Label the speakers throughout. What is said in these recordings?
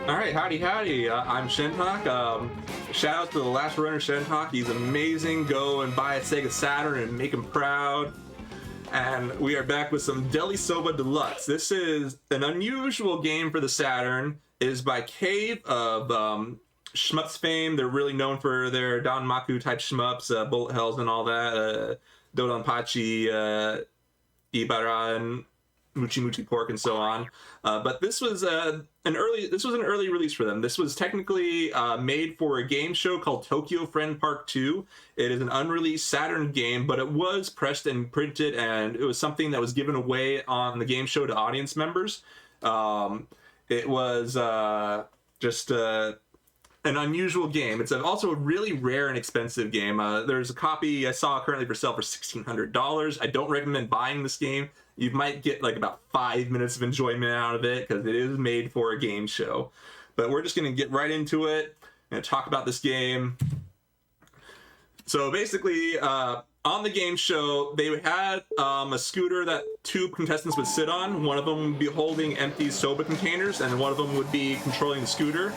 Speaker 1: Alright, howdy. I'm Shentok. Shout out to the last runner, Shentok. He's amazing. Go and buy a Sega Saturn and make him proud. And we are back with some Delisoba Deluxe. This is an unusual game for the Saturn. It is by Cave of Shmups fame. They're really known for their Danmaku type shmups, bullet hells and all that. Dodonpachi, Ibara, and Muchi Muchi Pork and so on. But this was an early release for them. This was technically made for a game show called Tokyo Friend Park 2. It is an unreleased Saturn game, but it was pressed and printed, and it was something that was given away on the game show to audience members. It was just an unusual game. It's also a really rare and expensive game. There's a copy I saw currently for sale for $1,600. I don't recommend buying this game. You might get like about 5 minutes of enjoyment out of it because it is made for a game show. But we're just going to get right into it and talk about this game. So basically, on the game show, they had a scooter that two contestants would sit on. One of them would be holding empty soba containers, and one of them would be controlling the scooter.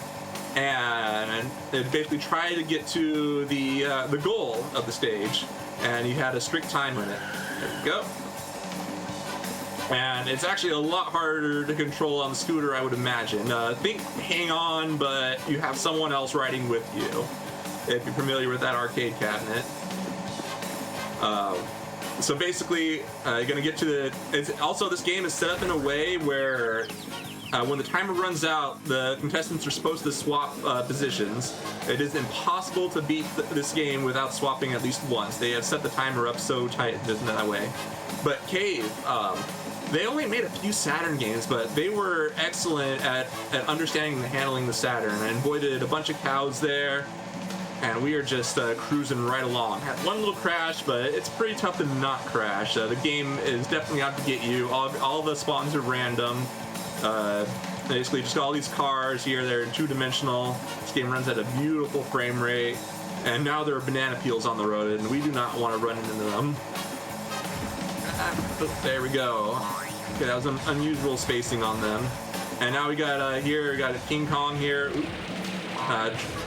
Speaker 1: And they'd basically try to get to the goal of the stage, and you had a strict time limit. There we go. And it's actually a lot harder to control on the scooter, I would imagine. Think hang on, but you have someone else riding with you, if you're familiar with that arcade cabinet. So basically, you're gonna get to the. Also, this game is set up in a way where when the timer runs out, the contestants are supposed to swap positions. It is impossible to beat this game without swapping at least once. They have set the timer up so tight it isn't that way. But Cave, they only made a few Saturn games, but they were excellent at understanding and handling the Saturn. I avoided a bunch of cows there, and we are just cruising right along. Had one little crash, but it's pretty tough to not crash. The game is definitely out to get you. All the spawns are random. Basically just got all these cars here. They're two-dimensional. This game runs at a beautiful frame rate, and now there are banana peels on the road, and we do not want to run into them. There we go. Okay, that was an unusual spacing on them. And now we got a King Kong here,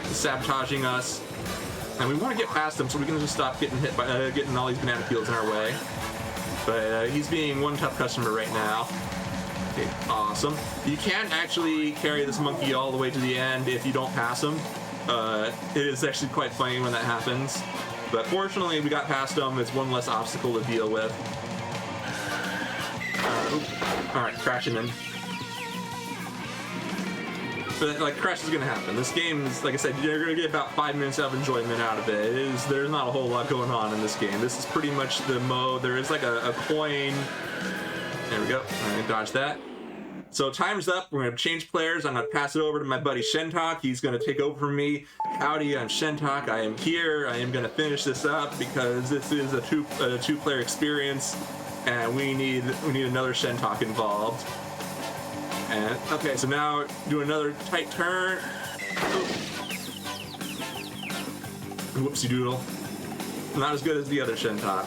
Speaker 1: sabotaging us. And we want to get past him so we can just stop getting hit by getting all these banana peels in our way. But he's being one tough customer right now. Okay, awesome. You can actually carry this monkey all the way to the end if you don't pass him. It is actually quite funny when that happens. But fortunately, we got past him. It's one less obstacle to deal with. Alright, crashing in. But, like, crash is gonna happen. This game is, like I said, you're gonna get about 5 minutes of enjoyment out of it. There's not a whole lot going on in this game. This is pretty much the mode. There is, like, a coin. There we go. I'm gonna dodge that. So, time's up. We're gonna change players. I'm gonna pass it over to my buddy Shentok. He's gonna take over for me. Howdy, I'm Shentok. I am here. I am gonna finish this up because this is a two-player experience. And we need another Shentok involved. And okay, so now do another tight turn. Whoopsie doodle. Not as good as the other Shentok.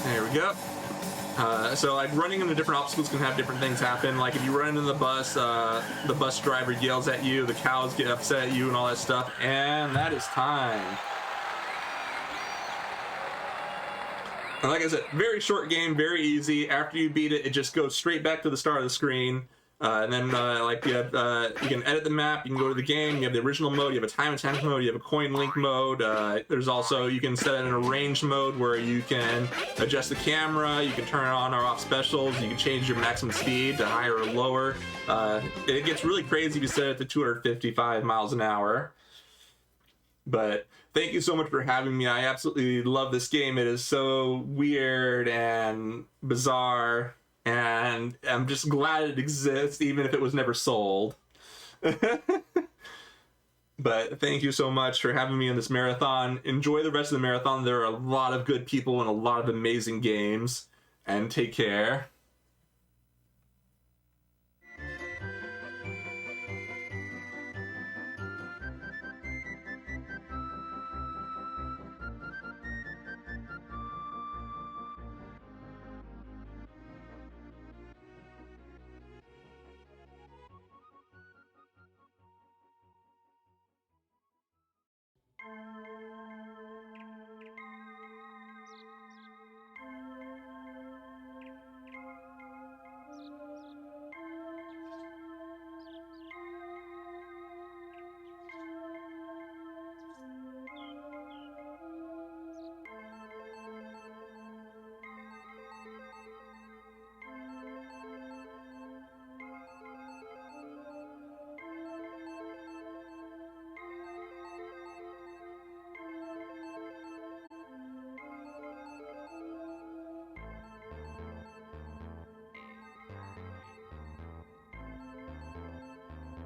Speaker 1: There we go. So like running into different obstacles can have different things happen. Like if you run into the bus driver yells at you, the cows get upset at you and all that stuff. And that is time. And like I said, very short game, very easy. After you beat it, it just goes straight back to the start of the screen. And then like you can edit the map, you can go to the game, you have the original mode, you have a time attack mode, you have a coin link mode. There's also, you can set it in a range mode where you can adjust the camera, you can turn on or off specials, you can change your maximum speed to higher or lower. It gets really crazy if you set it to 255 miles an hour. But thank you so much for having me. I absolutely love this game. It is so weird and bizarre, and I'm just glad it exists, even if it was never sold. But thank you so much for having me in this marathon. Enjoy the rest of the marathon. There are a lot of good people and a lot of amazing games. And take care.